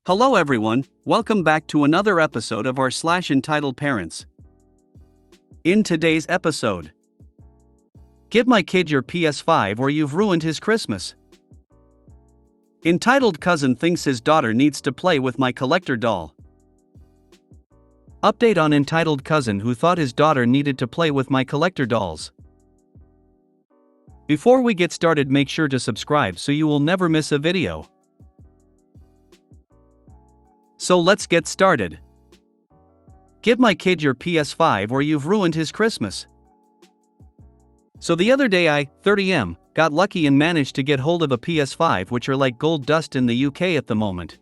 Hello everyone, welcome back to another episode of r/slash Entitled Parents. In today's episode, give my kid your PS5 or you've ruined his Christmas. Entitled cousin thinks his daughter needs to play with my collector doll. Update on entitled cousin who thought his daughter needed to play with my collector dolls. Before we get started, make sure to subscribe so you will never miss a video. So let's get started. Give my kid your PS5 or you've ruined his Christmas. So the other day I, 30M, got lucky and managed to get hold of a PS5, which are like gold dust in the UK at the moment.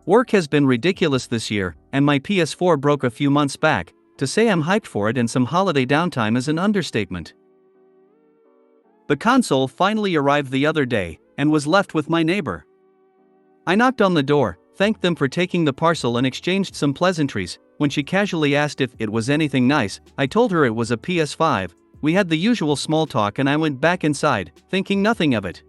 Work has been ridiculous this year, and my PS4 broke a few months back. To say I'm hyped for it and some holiday downtime is an understatement. The console finally arrived the other day, and was left with my neighbor. I knocked on the door, thanked them for taking the parcel and exchanged some pleasantries. When she casually asked if it was anything nice, I told her it was a PS5. We had the usual small talk and I went back inside, thinking nothing of it.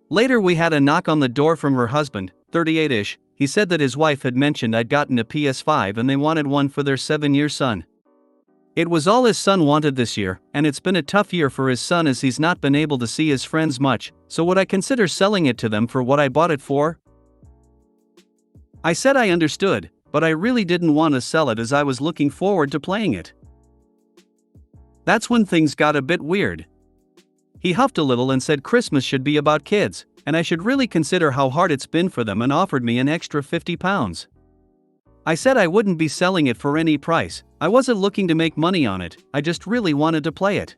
Later we had a knock on the door from her husband, 38-ish. He said that his wife had mentioned I'd gotten a PS5 and they wanted one for their 7-year son. It was all his son wanted this year, and it's been a tough year for his son as he's not been able to see his friends much, so would I consider selling it to them for what I bought it for? I said I understood, but I really didn't want to sell it as I was looking forward to playing it. That's when things got a bit weird. He huffed a little and said Christmas should be about kids, and I should really consider how hard it's been for them, and offered me an extra £50. I said I wouldn't be selling it for any price. I wasn't looking to make money on it, I just really wanted to play it.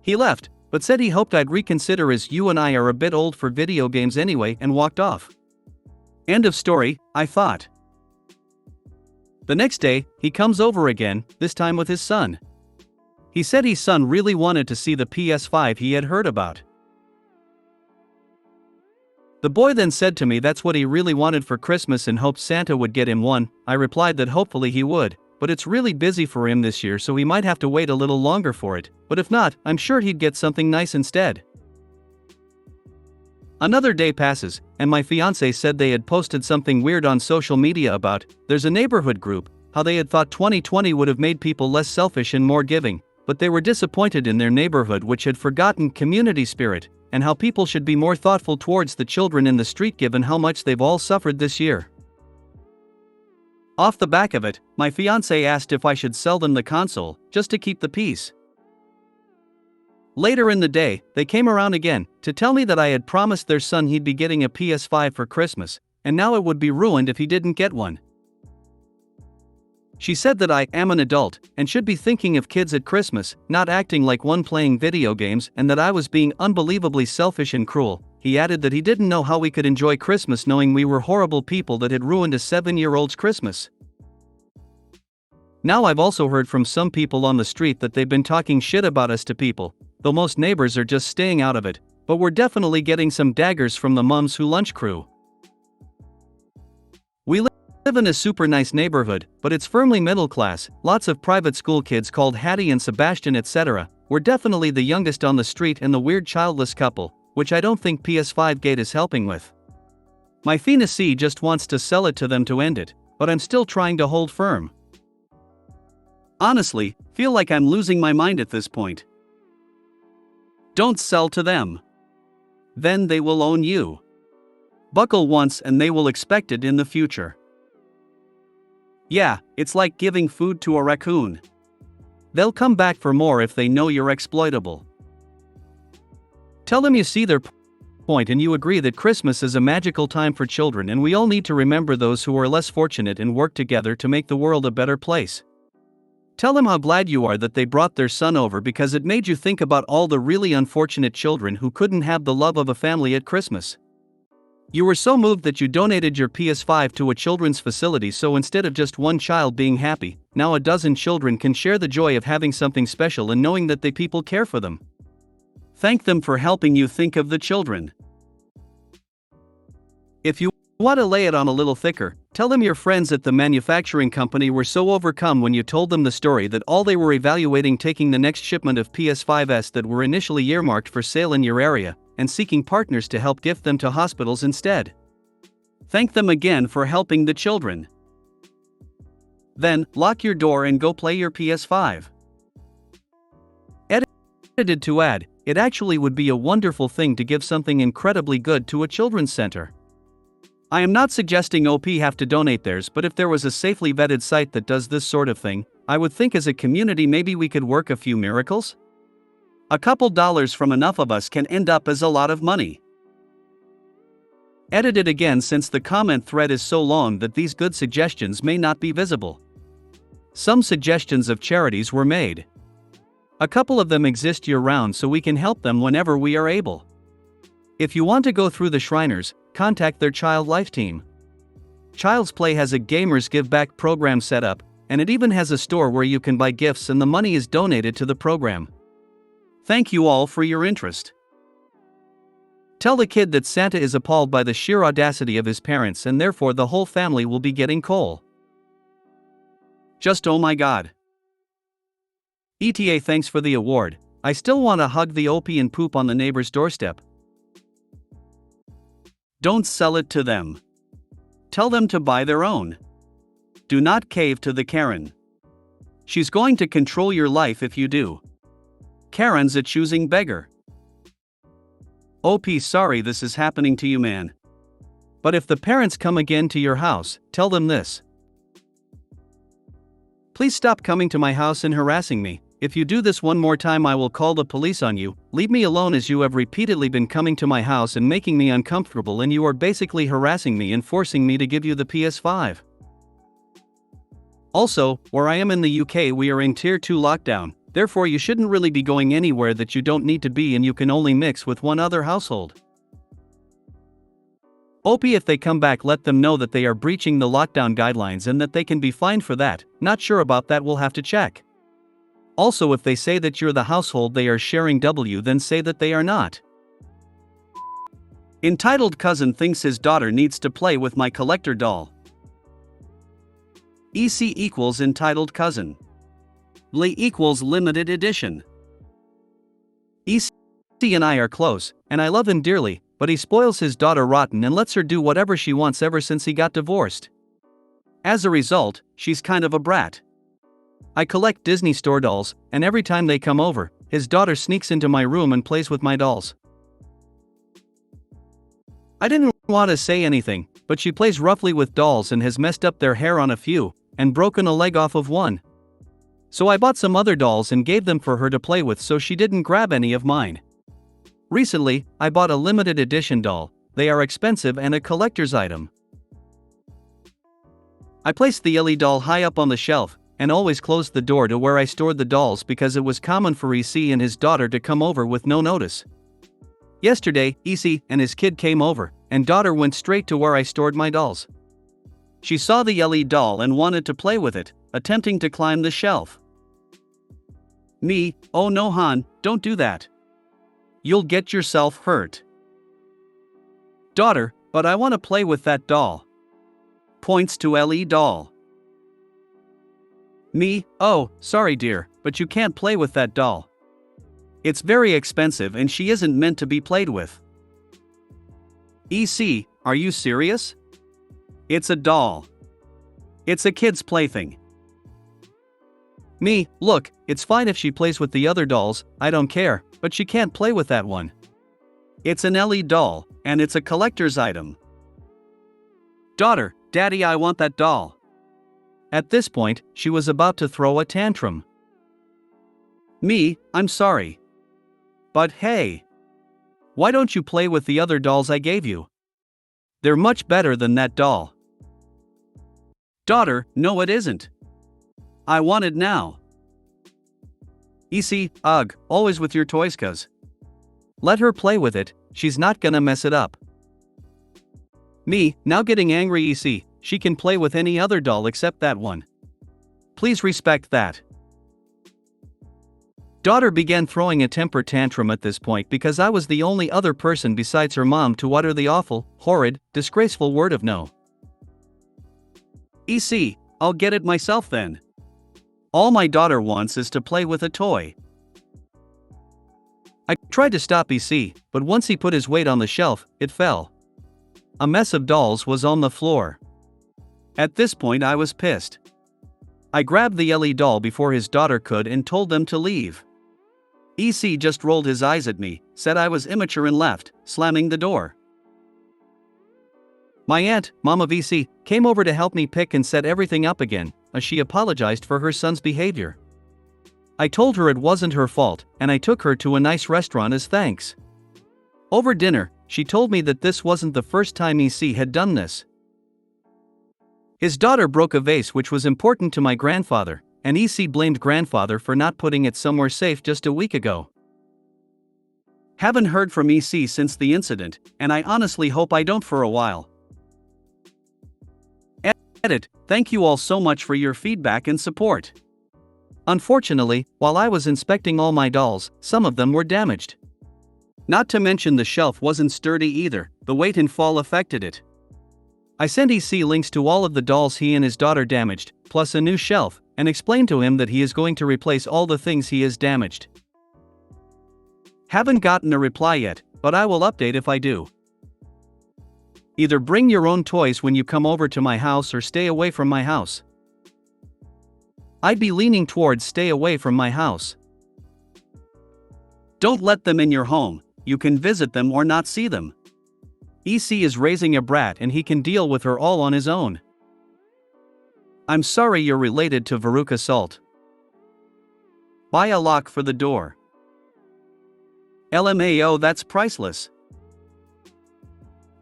He left, but said he hoped I'd reconsider as you and I are a bit old for video games anyway, and walked off. End of story, I thought. The next day, he comes over again, this time with his son. He said his son really wanted to see the PS5 he had heard about. The boy then said to me that's what he really wanted for Christmas and hoped Santa would get him one. I replied that hopefully he would, but it's really busy for him this year, so he might have to wait a little longer for it, but if not, I'm sure he'd get something nice instead. Another day passes, and my fiancé said they had posted something weird on social media about, there's a neighborhood group, how they had thought 2020 would have made people less selfish and more giving, but they were disappointed in their neighborhood which had forgotten community spirit, and how people should be more thoughtful towards the children in the street given how much they've all suffered this year. Off the back of it, my fiancé asked if I should sell them the console, just to keep the peace. Later in the day, they came around again, to tell me that I had promised their son he'd be getting a PS5 for Christmas, and now it would be ruined if he didn't get one. She said that I am an adult, and should be thinking of kids at Christmas, not acting like one playing video games, and that I was being unbelievably selfish and cruel. He added that he didn't know how we could enjoy Christmas knowing we were horrible people that had ruined a 7-year-old's Christmas. Now I've also heard from some people on the street that they've been talking shit about us to people, though most neighbors are just staying out of it, but we're definitely getting some daggers from the mums who lunch crew. We live in a super nice neighborhood, but it's firmly middle class, lots of private school kids called Hattie and Sebastian, etc. We're definitely the youngest on the street and the weird childless couple, which I don't think PS5 Gate is helping with. My fiancé just wants to sell it to them to end it, but I'm still trying to hold firm. Honestly, feel like I'm losing my mind at this point. Don't sell to them. Then they will own you. Buckle once and they will expect it in the future. Yeah, it's like giving food to a raccoon. They'll come back for more if they know you're exploitable. Tell them you see their point and you agree that Christmas is a magical time for children and we all need to remember those who are less fortunate and work together to make the world a better place. Tell them how glad you are that they brought their son over because it made you think about all the really unfortunate children who couldn't have the love of a family at Christmas. You were so moved that you donated your PS5 to a children's facility, so instead of just one child being happy, now a dozen children can share the joy of having something special and knowing that they people care for them. Thank them for helping you think of the children. If you want to lay it on a little thicker, tell them your friends at the manufacturing company were so overcome when you told them the story that all they were evaluating taking the next shipment of PS5s that were initially earmarked for sale in your area, and seeking partners to help gift them to hospitals instead. Thank them again for helping the children. Then, lock your door and go play your PS5. Edited to add, it actually would be a wonderful thing to give something incredibly good to a children's center. I am not suggesting OP have to donate theirs, but if there was a safely vetted site that does this sort of thing, I would think as a community maybe we could work a few miracles? A couple dollars from enough of us can end up as a lot of money. Edited again since the comment thread is so long that these good suggestions may not be visible. Some suggestions of charities were made. A couple of them exist year-round so we can help them whenever we are able. If you want to go through the Shriners, contact their Child Life team. Child's Play has a Gamers Give Back program set up, and it even has a store where you can buy gifts and the money is donated to the program. Thank you all for your interest. Tell the kid that Santa is appalled by the sheer audacity of his parents and therefore the whole family will be getting coal. Just oh my god. ETA, thanks for the award. I still want to hug the OP and poop on the neighbor's doorstep. Don't sell it to them. Tell them to buy their own. Do not cave to the Karen. She's going to control your life if you do. Karen's a choosing beggar. OP, sorry this is happening to you, man. But if the parents come again to your house, tell them this. Please stop coming to my house and harassing me. If you do this one more time I will call the police on you. Leave me alone as you have repeatedly been coming to my house and making me uncomfortable and you are basically harassing me and forcing me to give you the PS5. Also, where I am in the UK we are in Tier 2 lockdown, therefore you shouldn't really be going anywhere that you don't need to be and you can only mix with one other household. OP, if they come back let them know that they are breaching the lockdown guidelines and that they can be fined for that. Not sure about that, we'll have to check. Also, if they say that you're the household they are sharing then say that they are not. Entitled cousin thinks his daughter needs to play with my collector doll. EC equals entitled cousin. LE equals limited edition. EC and I are close, and I love him dearly, but he spoils his daughter rotten and lets her do whatever she wants ever since he got divorced. As a result, she's kind of a brat. I collect Disney Store dolls, and every time they come over, his daughter sneaks into my room and plays with my dolls. I didn't want to say anything, but she plays roughly with dolls and has messed up their hair on a few, and broken a leg off of one. So I bought some other dolls and gave them for her to play with so she didn't grab any of mine. Recently, I bought a limited edition doll. They are expensive and a collector's item. I placed the LE doll high up on the shelf, and always closed the door to where I stored the dolls because it was common for EC and his daughter to come over with no notice. Yesterday, EC and his kid came over, and daughter went straight to where I stored my dolls. She saw the LE doll and wanted to play with it, attempting to climb the shelf. Me, oh no hon, don't do that. You'll get yourself hurt. Daughter, but I want to play with that doll. Points to LE doll. Me, oh, sorry dear, but you can't play with that doll. It's very expensive and she isn't meant to be played with. EC, are you serious? It's a doll. It's a kid's plaything. Me, look, it's fine if she plays with the other dolls, I don't care, but she can't play with that one. It's an LE doll, and it's a collector's item. Daughter, Daddy, I want that doll. At this point, she was about to throw a tantrum. Me, I'm sorry. But hey. Why don't you play with the other dolls I gave you? They're much better than that doll. Daughter, no it isn't. I want it now. EC, ugh, always with your toys cuz. Let her play with it, she's not gonna mess it up. Me, now getting angry EC, she can play with any other doll except that one. Please respect that. Daughter began throwing a temper tantrum at this point because I was the only other person besides her mom to utter the awful, horrid, disgraceful word of no. EC, I'll get it myself then. All my daughter wants is to play with a toy. I tried to stop EC, but once he put his weight on the shelf, it fell. A mess of dolls was on the floor. At this point I was pissed. I grabbed the Ellie doll before his daughter could and told them to leave. EC just rolled his eyes at me, said I was immature and left, slamming the door. My aunt, mom of EC, came over to help me pick and set everything up again, as she apologized for her son's behavior. I told her it wasn't her fault, and I took her to a nice restaurant as thanks. Over dinner, she told me that this wasn't the first time EC had done this. His daughter broke a vase which was important to my grandfather, and EC blamed grandfather for not putting it somewhere safe just a week ago. Haven't heard from EC since the incident, and I honestly hope I don't for a while. Edit, thank you all so much for your feedback and support. Unfortunately, while I was inspecting all my dolls, some of them were damaged. Not to mention the shelf wasn't sturdy either, the weight and fall affected it. I sent EC links to all of the dolls he and his daughter damaged, plus a new shelf, and explained to him that he is going to replace all the things he has damaged. Haven't gotten a reply yet, but I will update if I do. Either bring your own toys when you come over to my house or stay away from my house. I'd be leaning towards stay away from my house. Don't let them in your home, you can visit them or not see them. EC is raising a brat and he can deal with her all on his own. I'm sorry you're related to Veruca Salt. Buy a lock for the door. LMAO, that's priceless.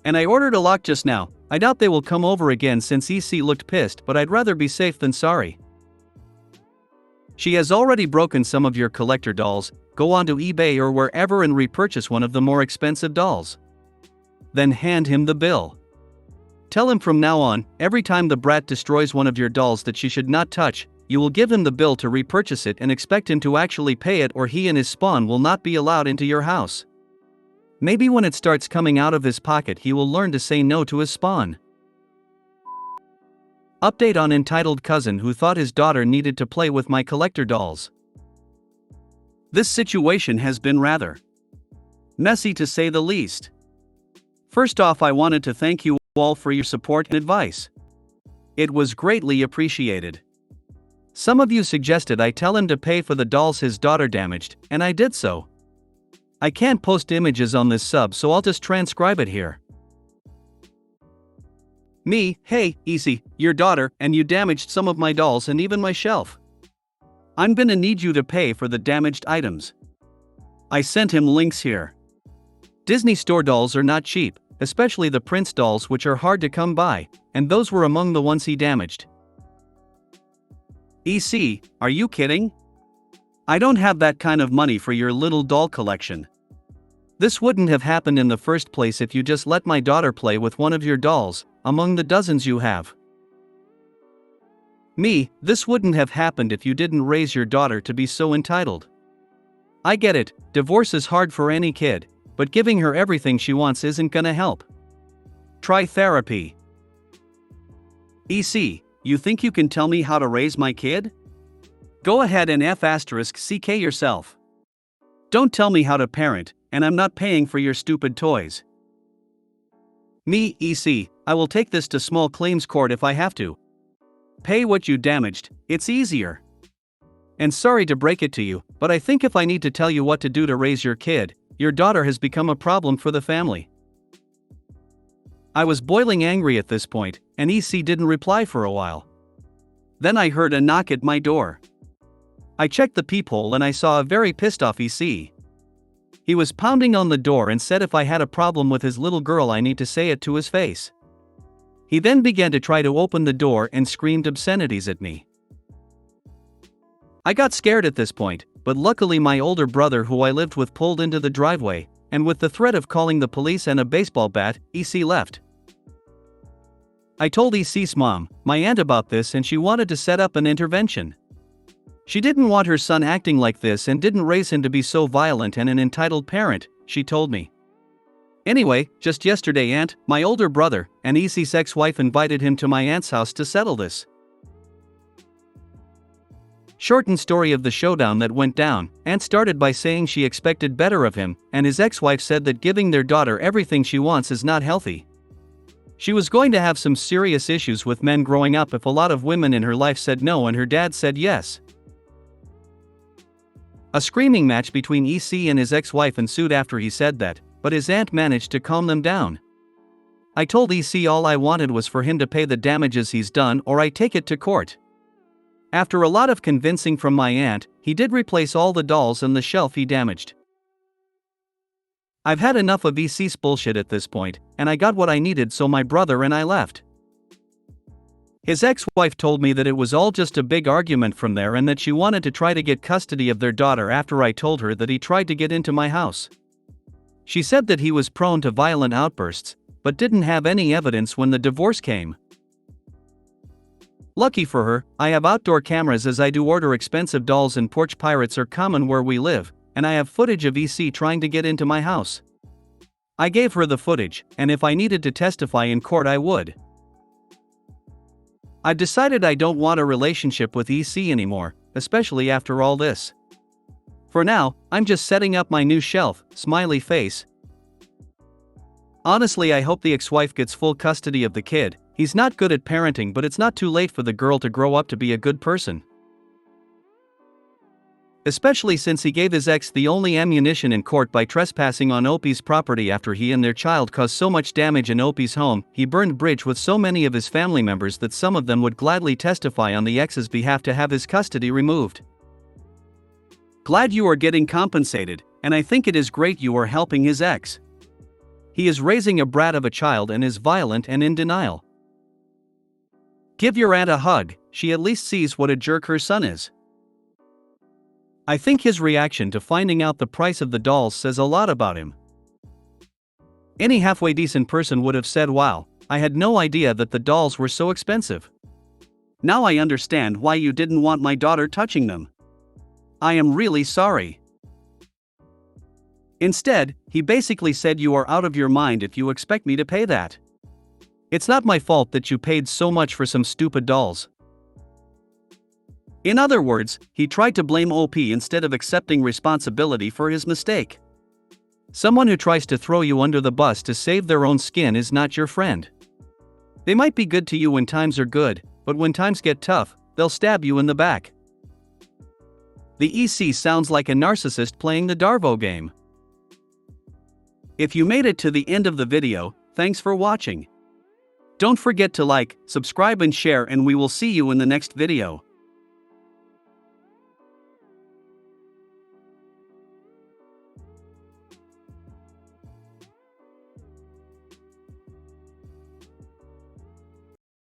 And I ordered a lock just now. I doubt they will come over again since EC looked pissed, but I'd rather be safe than sorry. She has already broken some of your collector dolls. Go onto eBay or wherever and repurchase one of the more expensive dolls. Then hand him the bill. Tell him from now on, every time the brat destroys one of your dolls that she should not touch, you will give him the bill to repurchase it and expect him to actually pay it, or he and his spawn will not be allowed into your house. Maybe when it starts coming out of his pocket he will learn to say no to his spawn. Update on entitled cousin who thought his daughter needed to play with my collector dolls. This situation has been rather messy to say the least. First off, I wanted to thank you all for your support and advice. It was greatly appreciated. Some of you suggested I tell him to pay for the dolls his daughter damaged, and I did so. I can't post images on this sub, so I'll just transcribe it here. Me, hey, EC, your daughter, and you damaged some of my dolls and even my shelf. I'm gonna need you to pay for the damaged items. I sent him links here. Disney Store dolls are not cheap, especially the Prince dolls, which are hard to come by, and those were among the ones he damaged. EC, are you kidding? I don't have that kind of money for your little doll collection. This wouldn't have happened in the first place if you just let my daughter play with one of your dolls, among the dozens you have. Me, this wouldn't have happened if you didn't raise your daughter to be so entitled. I get it, divorce is hard for any kid, but giving her everything she wants isn't gonna help. Try therapy. EC, you think you can tell me how to raise my kid? Go ahead and F***ck yourself. Don't tell me how to parent, and I'm not paying for your stupid toys. Me, EC, I will take this to small claims court if I have to. Pay what you damaged, it's easier. And sorry to break it to you, but I think if I need to tell you what to do to raise your kid, your daughter has become a problem for the family. I was boiling angry at this point, and EC didn't reply for a while. Then I heard a knock at my door. I checked the peephole and I saw a very pissed off EC. He was pounding on the door and said if I had a problem with his little girl I need to say it to his face. He then began to try to open the door and screamed obscenities at me. I got scared at this point, but luckily my older brother who I lived with pulled into the driveway, and with the threat of calling the police and a baseball bat, EC left. I told EC's mom, my aunt, about this and she wanted to set up an intervention. She didn't want her son acting like this and didn't raise him to be so violent and an entitled parent, she told me. Anyway, just yesterday aunt, my older brother, and EC's ex-wife invited him to my aunt's house to settle this. Shortened story of the showdown that went down. Aunt started by saying she expected better of him, and his ex-wife said that giving their daughter everything she wants is not healthy. She was going to have some serious issues with men growing up if a lot of women in her life said no and her dad said yes. A screaming match between EC and his ex-wife ensued after he said that, but his aunt managed to calm them down. I told EC all I wanted was for him to pay the damages he's done or I take it to court. After a lot of convincing from my aunt, he did replace all the dolls and the shelf he damaged. I've had enough of EC's bullshit at this point, and I got what I needed, so my brother and I left. His ex-wife told me that it was all just a big argument from there and that she wanted to try to get custody of their daughter after I told her that he tried to get into my house. She said that he was prone to violent outbursts, but didn't have any evidence when the divorce came. Lucky for her, I have outdoor cameras as I do order expensive dolls and porch pirates are common where we live, and I have footage of EC trying to get into my house. I gave her the footage, and if I needed to testify in court I would. I've decided I don't want a relationship with EC anymore, especially after all this. For now, I'm just setting up my new shelf, smiley face. Honestly, I hope the ex-wife gets full custody of the kid. He's not good at parenting, but it's not too late for the girl to grow up to be a good person. Especially since he gave his ex the only ammunition in court by trespassing on Opie's property after he and their child caused so much damage in Opie's home. He burned bridge with so many of his family members that some of them would gladly testify on the ex's behalf to have his custody removed. Glad you are getting compensated, and I think it is great you are helping his ex. He is raising a brat of a child and is violent and in denial. Give your aunt a hug, she at least sees what a jerk her son is. I think his reaction to finding out the price of the dolls says a lot about him. Any halfway decent person would have said, wow, I had no idea that the dolls were so expensive. Now I understand why you didn't want my daughter touching them. I am really sorry. Instead, he basically said you are out of your mind if you expect me to pay that. It's not my fault that you paid so much for some stupid dolls. In other words, he tried to blame OP instead of accepting responsibility for his mistake. Someone who tries to throw you under the bus to save their own skin is not your friend. They might be good to you when times are good, but when times get tough, they'll stab you in the back. The EC sounds like a narcissist playing the Darvo game. If you made it to the end of the video, thanks for watching. Don't forget to like, subscribe and share, and we will see you in the next video.